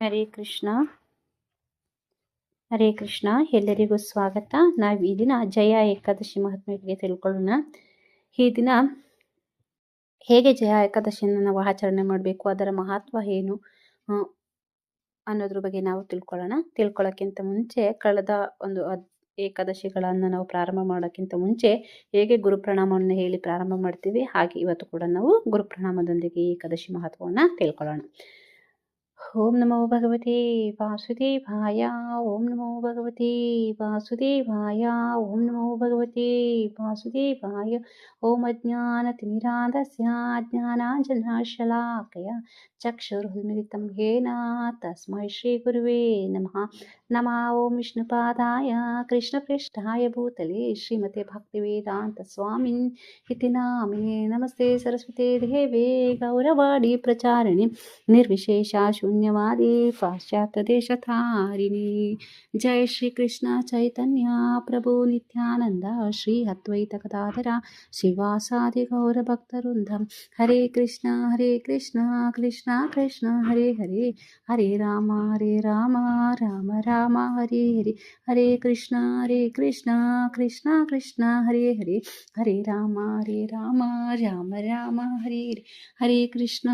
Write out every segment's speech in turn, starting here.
ಹರೇ ಕೃಷ್ಣ. ಹರೇ ಕೃಷ್ಣ. ಎಲ್ಲರಿಗೂ ಸ್ವಾಗತ. ನಾವು ಈ ದಿನ ಜಯ ಏಕಾದಶಿ ಮಹಾತ್ಮೆ ಬಗ್ಗೆ ತಿಳ್ಕೊಳ್ಳೋಣ. ಈ ದಿನ ಹೇಗೆ ಜಯ ಏಕಾದಶಿಯನ್ನು ನಾವು ಆಚರಣೆ ಮಾಡಬೇಕು, ಅದರ ಮಹತ್ವ ಏನು ಅನ್ನೋದ್ರ ಬಗ್ಗೆ ನಾವು ತಿಳ್ಕೊಳ್ಳೋಕ್ಕಿಂತ ಮುಂಚೆ ಕಳೆದ ಒಂದು ಏಕಾದಶಿಗಳನ್ನು ನಾವು ಪ್ರಾರಂಭ ಮಾಡೋಕ್ಕಿಂತ ಮುಂಚೆ ಹೇಗೆ ಗುರುಪ್ರಣಾಮವನ್ನು ಹೇಳಿ ಪ್ರಾರಂಭ ಮಾಡ್ತೀವಿ, ಹಾಗೆ ಇವತ್ತು ಕೂಡ ನಾವು ಗುರುಪ್ರಣಾಮದೊಂದಿಗೆ ಈ ಏಕಾದಶಿ ಮಹತ್ವವನ್ನು ತಿಳ್ಕೊಳ್ಳೋಣ. ಓಂ ನಮೋ ಭಗವತೆ ವಾಸುದೇವಾಯ. ಓಂ ನಮೋ ಭಗವತೆ ವಾಸುದೇವಾಯ. ಓಂ ನಮೋ ಭಗವತೆ ವಾಸುದೇವಾಯ. ಓಂ ಅಜ್ಞಾನತಿಮಿರಾಂಧಸ್ಯ ಜ್ಞಾನಾಂಜನಶಲಾಕಯ ಚಕ್ಷುರುನ್ಮಿಲಿತಂ ಯೇನ ತಸ್ಮೈ ಶ್ರೀ ಗುರುವೇ ನಮಃ. ನಮಃ ಓಂ ವಿಷ್ಣುಪಾದಾಯ ಕೃಷ್ಣಪ್ರೇಷ್ಠಾಯ ಭೂತಲೆ ಶ್ರೀಮತೆ ಭಕ್ತಿವೇದಾಂತ ಸ್ವಾಮಿನ್ ಇತಿ ನಾಮಿನೇ. ನಮಸ್ತೆ ಸರಸ್ವತಿ ದೇವೇ ಗೌರವಾಣಿ ಪ್ರಚಾರಿಣಿ ನಿರ್ವಿಶೇಷ ಶೂನ್ಯವಾದಿ ಪಾಶ್ಚಾತ್ಯ ದೇಶಧಾರಿಣಿ. ಜಯ ಶ್ರೀ ಕೃಷ್ಣ ಚೈತನ್ಯ ಪ್ರಭು ನಿತ್ಯಾನಂದ ಶ್ರೀ ಅದ್ವೈತ ಗದಾಧರ ಶಿವಾಸಾದಿ ಗೌರ ಭಕ್ತವೃಂದಂ. ಹರೇ ಕೃಷ್ಣ ಕೃಷ್ಣ ಕೃಷ್ಣ ಹರೇ ಹರೇ, ಹರೇ ರಾಮ ರಾಮ ರಾಮ ಹರೇ ಹರೇ. ಹರೇ ಕೃಷ್ಣ ಕೃಷ್ಣ ಕೃಷ್ಣ ಹರೇ ಹರೇ, ಹರೇ ರಾಮ ರಾಮ ರಾಮ ಹರೇ ಹರೇ. ಹರೇ ಕೃಷ್ಣ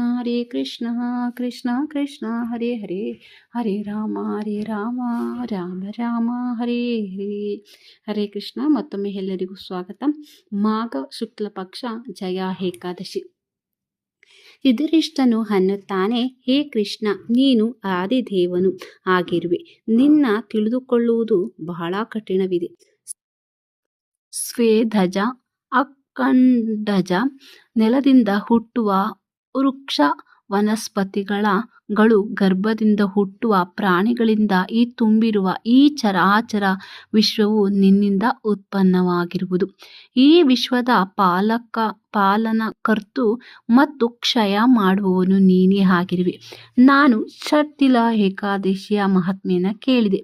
ಕೃಷ್ಣ ಕೃಷ್ಣ ಹರೇ ಹರೇ, ಹರೇ ರಾಮ ರಾಮ ರಾಮ ಹರೇ ಹರೇ. ಹರೇ ಕೃಷ್ಣ. ಮತ್ತೊಮ್ಮೆ ಎಲ್ಲರಿಗೂ ಸ್ವಾಗತ. ಮಾಘ ಶುಕ್ಲ ಪಕ್ಷ ಜಯ ಏಕಾದಶಿ. ಯುಧಿಷ್ಠಿರನು ಅನ್ನುತ್ತಾನೆ, ಹೇ ಕೃಷ್ಣ, ನೀನು ಆದಿದೇವನು ಆಗಿರುವೆ. ನಿನ್ನ ತಿಳಿದುಕೊಳ್ಳುವುದು ಬಹಳ ಕಠಿಣವಿದೆ. ಸ್ವೇದಜ ಅಖಂಡಜ ನೆಲದಿಂದ ಹುಟ್ಟುವ ವೃಕ್ಷ ವನಸ್ಪತಿಗಳು ಗರ್ಭದಿಂದ ಹುಟ್ಟುವ ಪ್ರಾಣಿಗಳಿಂದ ಈ ತುಂಬಿರುವ ಈ ಚರಾಚರ ವಿಶ್ವವು ನಿನ್ನಿಂದ ಉತ್ಪನ್ನವಾಗಿರುವುದು. ಈ ವಿಶ್ವದ ಪಾಲನಕರ್ತು ಮತ್ತು ಕ್ಷಯ ಮಾಡುವವನು ನೀನೇ ಆಗಿರುವೆ. ನಾನು ಷಟ್ತಿಲ ಏಕಾದಶಿಯ ಮಹಾತ್ಮೆಯನ್ನು ಕೇಳಿದೆ.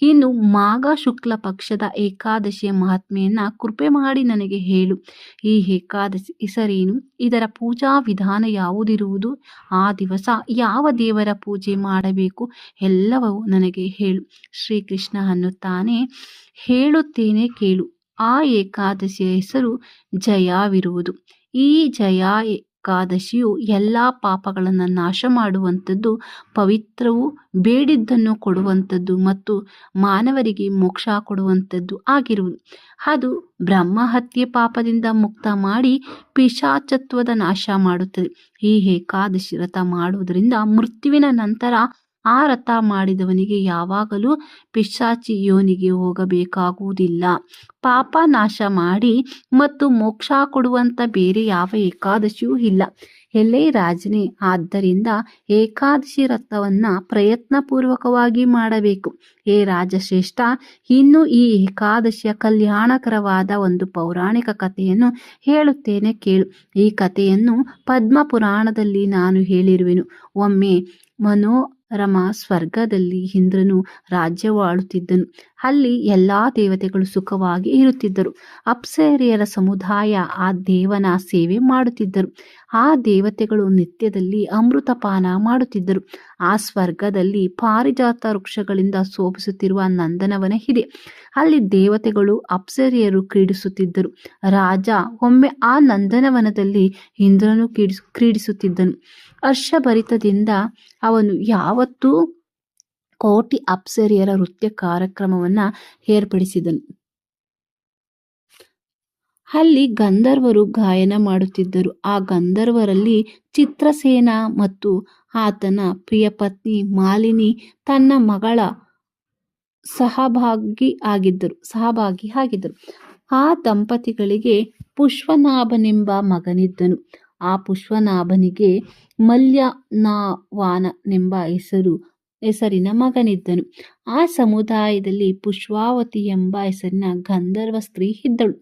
ಇನ್ನು ಮಾಘ ಶುಕ್ಲ ಪಕ್ಷದ ಏಕಾದಶಿಯ ಮಹಾತ್ಮೆಯನ್ನು ಕೃಪೆ ಮಾಡಿ ನನಗೆ ಹೇಳು. ಈ ಏಕಾದಶಿ ಹೆಸರೇನು? ಇದರ ಪೂಜಾ ವಿಧಾನ ಯಾವುದಿರುವುದು? ಆ ದಿವಸ ಯಾವ ದೇವರ ಪೂಜೆ ಮಾಡಬೇಕು? ಎಲ್ಲವೂ ನನಗೆ ಹೇಳು. ಶ್ರೀಕೃಷ್ಣ ಅನ್ನುತ್ತಾನೆ, ಹೇಳುತ್ತೇನೆ ಕೇಳು. ಆ ಏಕಾದಶಿಯ ಹೆಸರು ಜಯವಿರುವುದು. ಈ ಜಯ ಏಕಾದಶಿಯು ಎಲ್ಲ ಪಾಪಗಳನ್ನು ನಾಶ ಮಾಡುವಂಥದ್ದು, ಪವಿತ್ರವೂ ಬೇಡಿದ್ದನ್ನು ಕೊಡುವಂಥದ್ದು ಮತ್ತು ಮಾನವರಿಗೆ ಮೋಕ್ಷ ಕೊಡುವಂಥದ್ದು ಆಗಿರುವುದು. ಅದು ಬ್ರಹ್ಮಹತ್ಯೆ ಪಾಪದಿಂದ ಮುಕ್ತ ಮಾಡಿ ಪಿಶಾಚತ್ವದ ನಾಶ ಮಾಡುತ್ತದೆ. ಈ ಏಕಾದಶಿ ವ್ರತ ಮಾಡುವುದರಿಂದ ಮೃತ್ಯುವಿನ ನಂತರ ಆ ವ್ರತ ಮಾಡಿದವನಿಗೆ ಯಾವಾಗಲೂ ಪಿಶಾಚಿ ಯೋನಿಗೆ ಹೋಗಬೇಕಾಗುವುದಿಲ್ಲ. ಪಾಪ ನಾಶ ಮಾಡಿ ಮತ್ತು ಮೋಕ್ಷ ಕೊಡುವಂಥ ಬೇರೆ ಯಾವ ಏಕಾದಶಿಯೂ ಇಲ್ಲ. ಎಲ್ಲೇ ರಾಜನೇ, ಆದ್ದರಿಂದ ಏಕಾದಶಿ ವ್ರತವನ್ನು ಪ್ರಯತ್ನಪೂರ್ವಕವಾಗಿ ಮಾಡಬೇಕು. ಹೇ ರಾಜಶ್ರೇಷ್ಠ, ಇನ್ನು ಈ ಏಕಾದಶಿಯ ಕಲ್ಯಾಣಕರವಾದ ಒಂದು ಪೌರಾಣಿಕ ಕಥೆಯನ್ನು ಹೇಳುತ್ತೇನೆ ಕೇಳು. ಈ ಕಥೆಯನ್ನು ಪದ್ಮ ಪುರಾಣದಲ್ಲಿ ನಾನು ಹೇಳಿರುವೆನು. ಒಮ್ಮೆ ಮನೋರಮ ಸ್ವರ್ಗದಲ್ಲಿ ಇಂದ್ರನು ರಾಜ್ಯವಾಳುತ್ತಿದ್ದನು. ಅಲ್ಲಿ ಎಲ್ಲ ದೇವತೆಗಳು ಸುಖವಾಗಿ ಇರುತ್ತಿದ್ದರು. ಅಪ್ಸರೆಯರ ಸಮುದಾಯ ಆ ದೇವನ ಸೇವೆ ಮಾಡುತ್ತಿದ್ದರು. ಆ ದೇವತೆಗಳು ನಿತ್ಯದಲ್ಲಿ ಅಮೃತಪಾನ ಮಾಡುತ್ತಿದ್ದರು. ಆ ಸ್ವರ್ಗದಲ್ಲಿ ಪಾರಿಜಾತ ವೃಕ್ಷಗಳಿಂದ ಶೋಭಿಸುತ್ತಿರುವ ನಂದನವನ ಇದೆ. ಅಲ್ಲಿ ದೇವತೆಗಳು ಅಪ್ಸರೆಯರು ಕ್ರೀಡಿಸುತ್ತಿದ್ದರು. ರಾಜ ಒಮ್ಮೆ ಆ ನಂದನವನದಲ್ಲಿ ಇಂದ್ರನು ಕ್ರೀಡಿಸುತ್ತಿದ್ದನು. ಹರ್ಷಭರಿತದಿಂದ ಅವನು ಯಾವತ್ತೂ ಕೋಟಿ ಅಪ್ಸರೆಯರ ನೃತ್ಯ ಕಾರ್ಯಕ್ರಮವನ್ನು ಏರ್ಪಡಿಸಿದನು. ಅಲ್ಲಿ ಗಂಧರ್ವರು ಗಾಯನ ಮಾಡುತ್ತಿದ್ದರು. ಆ ಗಂಧರ್ವರಲ್ಲಿ ಚಿತ್ರಸೇನ ಮತ್ತು ಆತನ ಪ್ರಿಯ ಪತ್ನಿ ಮಾಲಿನಿ ತನ್ನ ಮಗಳ ಸಹಭಾಗಿ ಆಗಿದ್ದರು. ಆ ದಂಪತಿಗಳಿಗೆ ಪುಷ್ಪನಾಭನೆಂಬ ಮಗನಿದ್ದನು. ಆ ಪುಷ್ಪನಾಭನಿಗೆ ಮಲ್ಯನಾವಾನನೆಂಬ ಹೆಸರಿನ ಮಗನಿದ್ದನು. ಆ ಸಮುದಾಯದಲ್ಲಿ ಪುಷ್ಪಾವತಿ ಎಂಬ ಹೆಸರಿನ ಗಂಧರ್ವ ಸ್ತ್ರೀ ಇದ್ದಳು.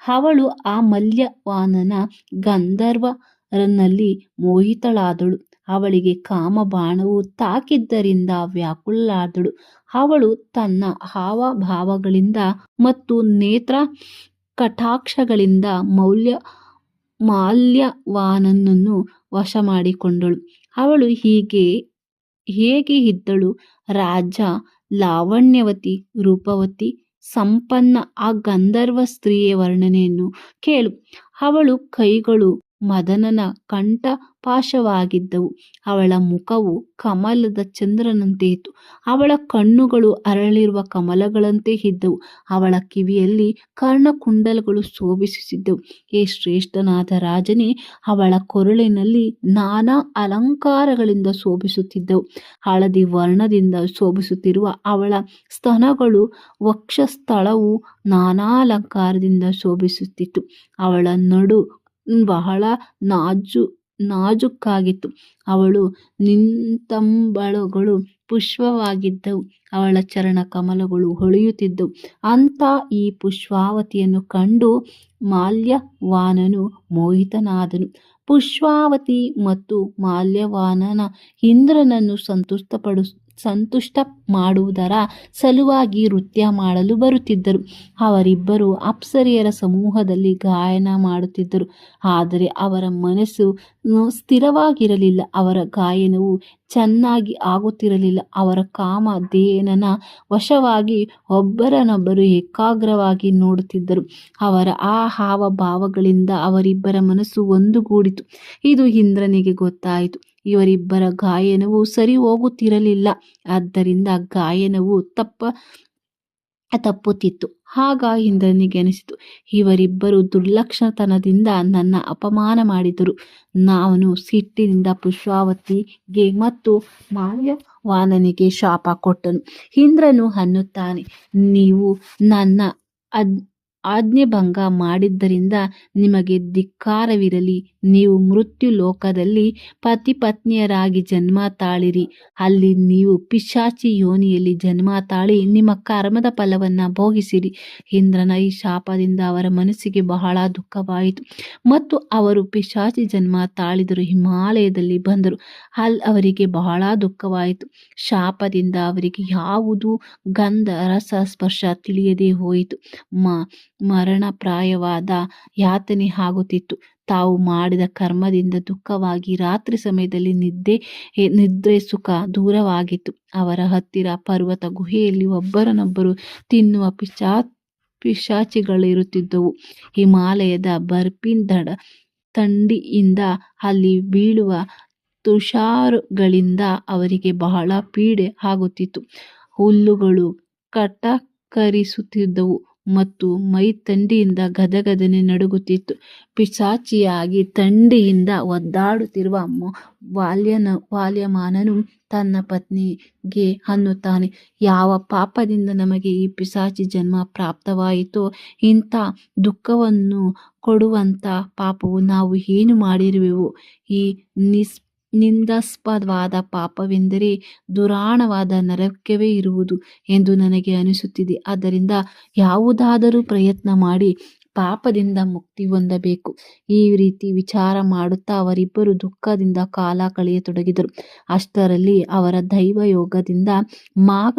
ಅವಳು ಆ ಮಲ್ಯವಾನನ ಗಂಧರ್ವರನ್ನಲ್ಲಿ ಮೋಹಿತಳಾದಳು. ಅವಳಿಗೆ ಕಾಮಬಾಣವು ತಾಕಿದ್ದರಿಂದ ವ್ಯಾಕುಲಳಾದಳು. ಅವಳು ತನ್ನ ಹಾವಭಾವಗಳಿಂದ ಮತ್ತು ನೇತ್ರ ಕಟಾಕ್ಷಗಳಿಂದ ಮಾಲ್ಯವಾನನನ್ನು ವಶ ಮಾಡಿಕೊಂಡಳು. ಅವಳು ಹೀಗೆ ಹೇಗೆ ಇದ್ದಳು? ರಾಜ ಲಾವಣ್ಯವತಿ, ರೂಪವತಿ, ಸಂಪನ್ನ ಆ ಗಂಧರ್ವ ಸ್ತ್ರೀಯ ವರ್ಣನೆಯನ್ನು ಕೇಳು. ಅವಳು ಕೈಗಳು ಮದನನ ಕಂಠಪಾಶವಾಗಿದ್ದವು. ಅವಳ ಮುಖವು ಕಮಲದ ಚಂದ್ರನಂತೆ ಇತ್ತು. ಅವಳ ಕಣ್ಣುಗಳು ಅರಳಿರುವ ಕಮಲಗಳಂತೆ ಇದ್ದವು. ಅವಳ ಕಿವಿಯಲ್ಲಿ ಕರ್ಣಕುಂಡಲಗಳು ಶೋಭಿಸುತ್ತಿದ್ದವು. ಹೇ ಶ್ರೇಷ್ಠನಾದ ರಾಜನೇ, ಅವಳ ಕೊರಳಿನಲ್ಲಿ ನಾನಾ ಅಲಂಕಾರಗಳಿಂದ ಶೋಭಿಸುತ್ತಿದ್ದವು. ಹಳದಿ ವರ್ಣದಿಂದ ಶೋಭಿಸುತ್ತಿರುವ ಅವಳ ಸ್ತನಗಳು, ವಕ್ಷಸ್ಥಳವು ನಾನಾ ಅಲಂಕಾರದಿಂದ ಶೋಭಿಸುತ್ತಿತ್ತು. ಅವಳ ನಡು ಬಹಳ ನಾಜೂಕಾಗಿತ್ತು. ಅವಳು ನಿಂತಂಬಳುಗಳು ಪುಷ್ಪವಾಗಿದ್ದವು. ಅವಳ ಚರಣ ಕಮಲಗಳು ಹೊಳೆಯುತ್ತಿದ್ದವು. ಅಂಥ ಈ ಪುಷ್ಪಾವತಿಯನ್ನು ಕಂಡು ಮಾಲ್ಯವಾನನು ಮೋಹಿತನಾದನು. ಪುಷ್ಪಾವತಿ ಮತ್ತು ಮಾಲ್ಯವಾನನ ಇಂದ್ರನನ್ನು ಸಂತುಷ್ಟ ಮಾಡುವುದರ ಸಲುವಾಗಿ ನೃತ್ಯ ಮಾಡಲು ಬರುತ್ತಿದ್ದರು. ಅವರಿಬ್ಬರು ಅಪ್ಸರೆಯರ ಸಮೂಹದಲ್ಲಿ ಗಾಯನ ಮಾಡುತ್ತಿದ್ದರು. ಆದರೆ ಅವರ ಮನಸ್ಸು ಸ್ಥಿರವಾಗಿರಲಿಲ್ಲ. ಅವರ ಗಾಯನವು ಚೆನ್ನಾಗಿ ಆಗುತ್ತಿರಲಿಲ್ಲ. ಅವರ ಕಾಮಧೇನನ ವಶವಾಗಿ ಒಬ್ಬರನ್ನೊಬ್ಬರು ಏಕಾಗ್ರವಾಗಿ ನೋಡುತ್ತಿದ್ದರು. ಅವರ ಆ ಹಾವಭಾವಗಳಿಂದ ಅವರಿಬ್ಬರ ಮನಸ್ಸು ಒಂದುಗೂಡಿತು. ಇದು ಇಂದ್ರನಿಗೆ ಗೊತ್ತಾಯಿತು. ಇವರಿಬ್ಬರ ಗಾಯನವು ಸರಿ ಹೋಗುತ್ತಿರಲಿಲ್ಲ. ಆದ್ದರಿಂದ ಗಾಯನವು ತಪ್ಪುತ್ತಿತ್ತು. ಆಗ ಇಂದ್ರನಿಗೆ ಅನಿಸಿತು, ಇವರಿಬ್ಬರು ದುರ್ಲಕ್ಷಣತನದಿಂದ ನನ್ನ ಅಪಮಾನ ಮಾಡಿದರು. ನಾನು ಸಿಟ್ಟಿನಿಂದ ಪುಷ್ಪಾವತಿಗೆ ಮತ್ತು ಮಾಲ್ಯವಾನನಿಗೆ ಶಾಪ ಕೊಟ್ಟನು. ಇಂದ್ರನು ಅನ್ನುತ್ತಾನೆ, ನೀವು ನನ್ನ ಆಜ್ಞೆಭಂಗ ಮಾಡಿದ್ದರಿಂದ ನಿಮಗೆ ಧಿಕ್ಕಾರವಿರಲಿ. ನೀವು ಮೃತ್ಯು ಲೋಕದಲ್ಲಿ ಪತಿಪತ್ನಿಯರಾಗಿ ಜನ್ಮ ತಾಳಿರಿ. ಅಲ್ಲಿ ನೀವು ಪಿಶಾಚಿ ಯೋನಿಯಲ್ಲಿ ಜನ್ಮ ತಾಳಿ ನಿಮ್ಮ ಕರ್ಮದ ಫಲವನ್ನು ಭೋಗಿಸಿರಿ. ಇಂದ್ರನ ಈ ಶಾಪದಿಂದ ಅವರ ಮನಸ್ಸಿಗೆ ಬಹಳ ದುಃಖವಾಯಿತು ಮತ್ತು ಅವರು ಪಿಶಾಚಿ ಜನ್ಮ ತಾಳಿದರು ಹಿಮಾಲಯದಲ್ಲಿ ಬಂದರು. ಅವರಿಗೆ ಬಹಳ ದುಃಖವಾಯಿತು. ಶಾಪದಿಂದ ಅವರಿಗೆ ಯಾವುದು ಗಂಧ ರಸ ಸ್ಪರ್ಶ ತಿಳಿಯದೆ ಹೋಯಿತು. ಮರಣಪ್ರಾಯವಾದ ಯಾತನೆ ಆಗುತ್ತಿತ್ತು. ತಾವು ಮಾಡಿದ ಕರ್ಮದಿಂದ ದುಃಖವಾಗಿ ರಾತ್ರಿ ಸಮಯದಲ್ಲಿ ನಿದ್ರೆ ಸುಖ ದೂರವಾಗಿತ್ತು. ಅವರ ಹತ್ತಿರ ಪರ್ವತ ಗುಹೆಯಲ್ಲಿ ಒಬ್ಬರನ್ನೊಬ್ಬರು ತಿನ್ನುವ ಪಿಶಾಚಿಗಳಿರುತ್ತಿದ್ದವು. ಹಿಮಾಲಯದ ಬರ್ಫಿನ ಥಂಡಿಯಿಂದ ಅಲ್ಲಿ ಬೀಳುವ ತುಷಾರಗಳಿಂದ ಅವರಿಗೆ ಬಹಳ ಪೀಡೆ ಆಗುತ್ತಿತ್ತು. ಹುಲ್ಲುಗಳು ಕಟಕರಿಸುತ್ತಿದ್ದವು ಮತ್ತು ಮೈ ಥಂಡಿಯಿಂದ ಗದಗದನೆ ನಡುಗುತ್ತಿತ್ತು. ಪಿಶಾಚಿಯಾಗಿ ಥಂಡಿಯಿಂದ ಒದ್ದಾಡುತ್ತಿರುವ ಮಾಲ್ಯವಾನನು ತನ್ನ ಪತ್ನಿಗೆ ಅನ್ನುತ್ತಾನೆ, ಯಾವ ಪಾಪದಿಂದ ನಮಗೆ ಈ ಪಿಶಾಚಿ ಜನ್ಮ ಪ್ರಾಪ್ತವಾಯಿತೋ, ಇಂಥ ದುಃಖವನ್ನು ಕೊಡುವಂಥ ಪಾಪವು ನಾವು ಏನು ಮಾಡಿರುವೆವು? ಈ ನಿಂದಾಸ್ಪದವಾದ ಪಾಪವೆಂದರೆ ದುರಾಣವಾದ ನರಕವೇ ಇರುವುದು ಎಂದು ನನಗೆ ಅನಿಸುತ್ತಿದೆ. ಆದ್ದರಿಂದ ಯಾವುದಾದರೂ ಪ್ರಯತ್ನ ಮಾಡಿ ಪಾಪದಿಂದ ಮುಕ್ತಿ ಹೊಂದಬೇಕು. ಈ ರೀತಿ ವಿಚಾರ ಮಾಡುತ್ತಾ ಅವರಿಬ್ಬರು ದುಃಖದಿಂದ ಕಾಲ ಕಳೆಯತೊಡಗಿದರು. ಅಷ್ಟರಲ್ಲಿ ಅವರ ದೈವಯೋಗದಿಂದ ಮಾಘ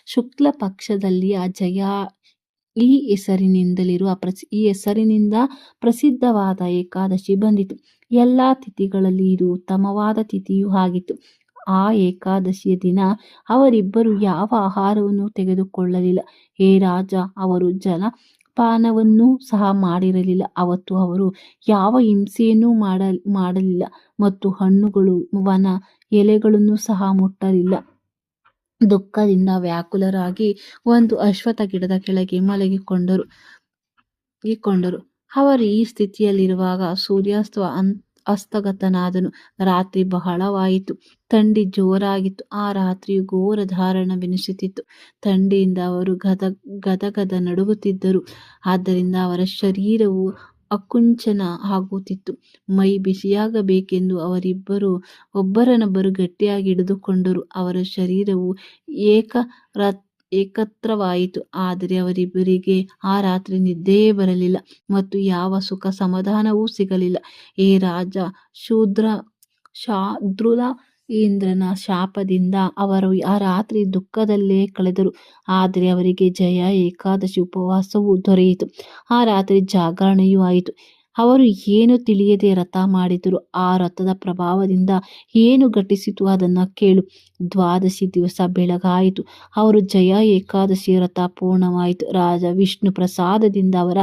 ಶುಕ್ಲ ಪಕ್ಷದಲ್ಲಿಯ ಜಯ ಈ ಹೆಸರಿನಿಂದ ಪ್ರಸಿದ್ಧವಾದ ಏಕಾದಶಿ ಬಂದಿತು. ಎಲ್ಲ ತಿಥಿಗಳಲ್ಲಿ ಇದು ಉತ್ತಮವಾದ ತಿಥಿಯೂ ಆಗಿತ್ತು. ಆ ಏಕಾದಶಿಯ ದಿನ ಅವರಿಬ್ಬರು ಯಾವ ಆಹಾರವನ್ನು ತೆಗೆದುಕೊಳ್ಳಲಿಲ್ಲ. ಹೇ ರಾಜ, ಅವರು ಜಲಪಾನವನ್ನೂ ಸಹ ಮಾಡಿರಲಿಲ್ಲ. ಅವತ್ತು ಅವರು ಯಾವ ಹಿಂಸೆಯನ್ನೂ ಮಾಡಲಿಲ್ಲ ಮತ್ತು ಹಣ್ಣುಗಳು ವನ ಎಲೆಗಳನ್ನು ಸಹ ಮುಟ್ಟಲಿಲ್ಲ. ದುಃಖದಿಂದ ವ್ಯಾಕುಲರಾಗಿ ಒಂದು ಅಶ್ವತ್ಥ ಗಿಡದ ಕೆಳಗೆ ಮಲಗಿಕೊಂಡರು. ಅವರು ಈ ಸ್ಥಿತಿಯಲ್ಲಿರುವಾಗ ಹಸ್ತಗತನಾದನು. ರಾತ್ರಿ ಬಹಳವಾಯಿತು. ಥಂಡಿ ಜೋರಾಗಿತ್ತು. ಆ ರಾತ್ರಿಯು ಘೋರ ದಾರುಣವೆನಿಸುತ್ತಿತ್ತು. ಥಂಡಿಯಿಂದ ಅವರು ಗದಗದ ನಡುಗುತ್ತಿದ್ದರು. ಆದ್ದರಿಂದ ಅವರ ಶರೀರವು ಅಕುಂಚನ ಆಗುತ್ತಿತ್ತು. ಮೈ ಬಿಸಿಯಾಗಬೇಕೆಂದು ಅವರಿಬ್ಬರು ಒಬ್ಬರನ್ನೊಬ್ಬರು ಗಟ್ಟಿಯಾಗಿ ಹಿಡಿದುಕೊಂಡರು. ಅವರ ಶರೀರವು ಏಕತ್ರವಾಯಿತು. ಆದರೆ ಅವರಿಬ್ಬರಿಗೆ ಆ ರಾತ್ರಿ ನಿದ್ದೆಯೇ ಬರಲಿಲ್ಲ ಮತ್ತು ಯಾವ ಸುಖ ಸಮಾಧಾನವೂ ಸಿಗಲಿಲ್ಲ. ಹೇ ರಾಜ, ಶಾರ್ದೂಲ, ಇಂದ್ರನ ಶಾಪದಿಂದ ಅವರು ಆ ರಾತ್ರಿ ದುಃಖದಲ್ಲೇ ಕಳೆದರು. ಆದರೆ ಅವರಿಗೆ ಜಯ ಏಕಾದಶಿ ಉಪವಾಸವೂ ದೊರೆಯಿತು. ಆ ರಾತ್ರಿ ಜಾಗರಣೆಯೂ ಆಯಿತು. ಅವರು ಏನು ತಿಳಿಯದೆ ರಥ ಮಾಡಿದರು. ಆ ರಥದ ಪ್ರಭಾವದಿಂದ ಏನು ಘಟಿಸಿತು ಅದನ್ನು ಕೇಳು. ದ್ವಾದಶಿ ದಿವಸ ಬೆಳಗಾಯಿತು. ಅವರು ಜಯ ಏಕಾದಶಿ ವ್ರತ ಪೂರ್ಣವಾಯಿತು. ರಾಜ ವಿಷ್ಣು ಪ್ರಸಾದದಿಂದ ಅವರ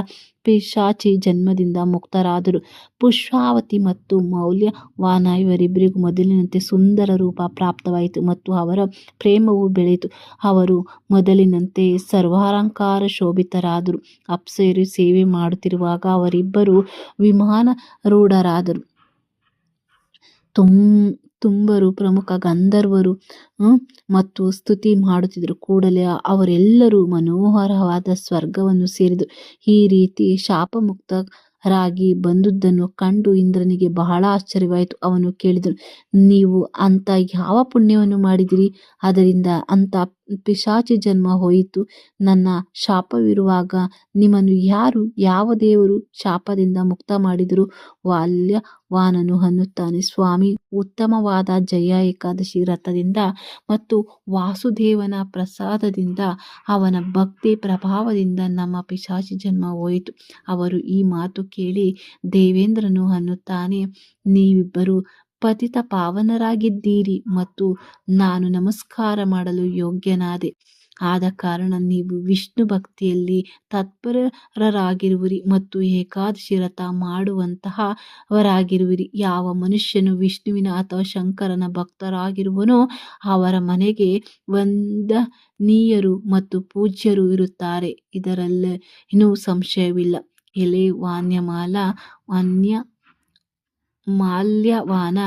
ಪಿಶಾಚಿ ಜನ್ಮದಿಂದ ಮುಕ್ತರಾದರು. ಪುಷ್ಪಾವತಿ ಮತ್ತು ಮೌಲ್ಯವಾನ ಇವರಿಬ್ಬರಿಗೂ ಮೊದಲಿನಂತೆ ಸುಂದರ ರೂಪ ಪ್ರಾಪ್ತವಾಯಿತು ಮತ್ತು ಅವರ ಪ್ರೇಮವು ಬೆಳೆಯಿತು. ಅವರು ಮೊದಲಿನಂತೆ ಸರ್ವಾಲಂಕಾರ ಶೋಭಿತರಾದರು. ಅಪ್ಸರೆಯರು ಸೇವೆ ಮಾಡುತ್ತಿರುವಾಗ ಅವರಿಬ್ಬರು ವಿಮಾನಾರೂಢರಾದರು. ತುಂಬರು ಪ್ರಮುಖ ಗಂಧರ್ವರು ಮತ್ತು ಸ್ತುತಿ ಮಾಡುತ್ತಿದ್ದರು. ಕೂಡಲೇ ಅವರೆಲ್ಲರೂ ಮನೋಹರವಾದ ಸ್ವರ್ಗವನ್ನು ಸೇರಿದರು. ಈ ರೀತಿ ಶಾಪಮುಕ್ತರಾಗಿ ಬಂದುದನ್ನು ಕಂಡು ಇಂದ್ರನಿಗೆ ಬಹಳ ಆಶ್ಚರ್ಯವಾಯಿತು. ಅವನು ಕೇಳಿದನು, ನೀವು ಅಂಥ ಯಾವ ಪುಣ್ಯವನ್ನು ಮಾಡಿದಿರಿ, ಅದರಿಂದ ಅಂಥ ಪಿಶಾಚಿ ಜನ್ಮ ಹೋಯಿತು? ನನ್ನ ಶಾಪವಿರುವಾಗ ನಿಮ್ಮನ್ನು ಯಾವ ದೇವರು ಶಾಪದಿಂದ ಮುಕ್ತ ಮಾಡಿದರು? ವಾಲ್ಯವಾನನು ಅನ್ನುತ್ತಾನೆ, ಸ್ವಾಮಿ, ಉತ್ತಮವಾದ ಜಯ ಏಕಾದಶಿ ವ್ರತದಿಂದ ಮತ್ತು ವಾಸುದೇವನ ಪ್ರಸಾದದಿಂದ ಅವನ ಭಕ್ತಿ ಪ್ರಭಾವದಿಂದ ನಮ್ಮ ಪಿಶಾಚಿ ಜನ್ಮ ಹೋಯಿತು. ಅವರು ಈ ಮಾತು ಕೇಳಿ ದೇವೇಂದ್ರನು ಅನ್ನುತ್ತಾನೆ, ನೀವಿಬ್ಬರು ಪತಿತ ಪಾವನರಾಗಿದ್ದೀರಿ ಮತ್ತು ನಾನು ನಮಸ್ಕಾರ ಮಾಡಲು ಯೋಗ್ಯನಾದೆ. ಆದ ಕಾರಣ ನೀವು ವಿಷ್ಣು ಭಕ್ತಿಯಲ್ಲಿ ತತ್ಪರರಾಗಿರುವಿರಿ ಮತ್ತು ಏಕಾದಶಿ ವ್ರತ ಮಾಡುವಂತಹವರಾಗಿರುವಿರಿ. ಯಾವ ಮನುಷ್ಯನು ವಿಷ್ಣುವಿನ ಅಥವಾ ಶಂಕರನ ಭಕ್ತರಾಗಿರುವನೋ ಅವರ ಮನೆಗೆ ವಂದನೀಯರು ಮತ್ತು ಪೂಜ್ಯರು ಇರುತ್ತಾರೆ. ಇದರಲ್ಲೇನೂ ಸಂಶಯವಿಲ್ಲ. ಎಲೆ ಮಾಲ್ಯವಾನ,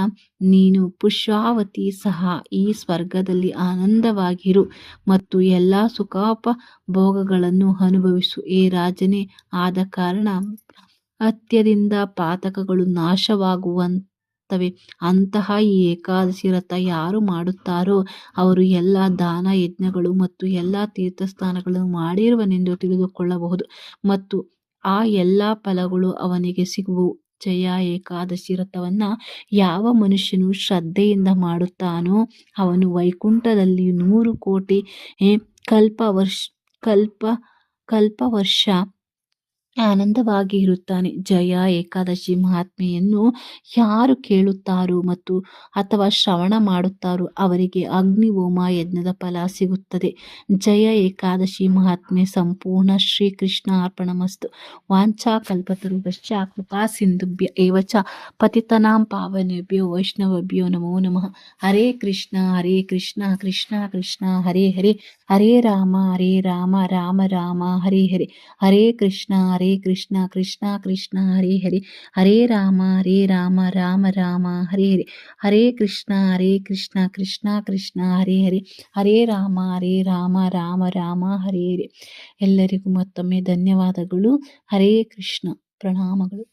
ನೀನು ಪುಷ್ಪಾವತಿ ಸಹ ಈ ಸ್ವರ್ಗದಲ್ಲಿ ಆನಂದವಾಗಿರು ಮತ್ತು ಎಲ್ಲ ಸುಖೋಪಭೋಗಗಳನ್ನು ಅನುಭವಿಸು. ಏ ರಾಜನೇ, ಆದ ಕಾರಣ ಅತ್ಯದಿಂದ ಪಾತಕಗಳು ನಾಶವಾಗುತ್ತವೆ. ಅಂತಹ ಈ ಏಕಾದಶಿ ವ್ರತ ಯಾರು ಮಾಡುತ್ತಾರೋ ಅವರು ಎಲ್ಲ ದಾನ ಯಜ್ಞಗಳು ಮತ್ತು ಎಲ್ಲ ತೀರ್ಥಸ್ನಾನಗಳನ್ನು ಮಾಡಿರುವನೆಂದು ತಿಳಿದುಕೊಳ್ಳಬಹುದು ಮತ್ತು ಆ ಎಲ್ಲ ಫಲಗಳು ಅವನಿಗೆ ಸಿಗುವವು. ಜಯ ಏಕಾದಶಿ ವ್ರತವನ್ನು ಯಾವ ಮನುಷ್ಯನು ಶ್ರದ್ಧೆಯಿಂದ ಮಾಡುತ್ತಾನೋ ಅವನು ವೈಕುಂಠದಲ್ಲಿ 100 ಕೋಟಿ ಕಲ್ಪವರ್ಷ ಆನಂದವಾಗಿ ಇರುತ್ತಾನೆ. ಜಯ ಏಕಾದಶಿ ಮಹಾತ್ಮೆಯನ್ನು ಯಾರು ಕೇಳುತ್ತಾರೋ ಮತ್ತು ಅಥವಾ ಶ್ರವಣ ಮಾಡುತ್ತಾರೋ ಅವರಿಗೆ ಅಗ್ನಿಹೋಮ ಯಜ್ಞದ ಫಲ ಸಿಗುತ್ತದೆ. ಜಯ ಏಕಾದಶಿ ಮಹಾತ್ಮೆ ಸಂಪೂರ್ಣ. ಶ್ರೀಕೃಷ್ಣ ಅರ್ಪಣಮಸ್ತು. ವಾಂಛಾ ಕಲ್ಪತರುಭ್ಯಶ್ಚ ಕೃಪಾ ಸಿಂಧುಭ್ಯ ಏವ ಚ ಪತಿತಾನಾಂ ಪಾವನೇಭ್ಯೋ ವೈಷ್ಣವೇಭ್ಯೋ ನಮೋ ನಮಃ. ಹರೇ ಕೃಷ್ಣ ಕೃಷ್ಣ ಕೃಷ್ಣ ಹರೇ ಹರೇ, ಹರೇ ರಾಮ ರಾಮ ರಾಮ ಹರೇ ಹರೇ, ಹರೇ ಕೃಷ್ಣ ಕೃಷ್ಣ ಕೃಷ್ಣ ಹರೇ ಹರೇ, ಹರೇ ರಾಮ ರಾಮ ರಾಮ ಹರೇ ಹರೇ, ಹರೇ ಕೃಷ್ಣ ಕೃಷ್ಣ ಕೃಷ್ಣ ಹರೇ ಹರೇ, ಹರೇ ರಾಮ ರಾಮ ರಾಮ ಹರೇ ಹರೇ. ಎಲ್ಲರಿಗೂ ಮತ್ತೊಮ್ಮೆ ಧನ್ಯವಾದಗಳು. ಹರೇ ಕೃಷ್ಣ. ಪ್ರಣಾಮಗಳು.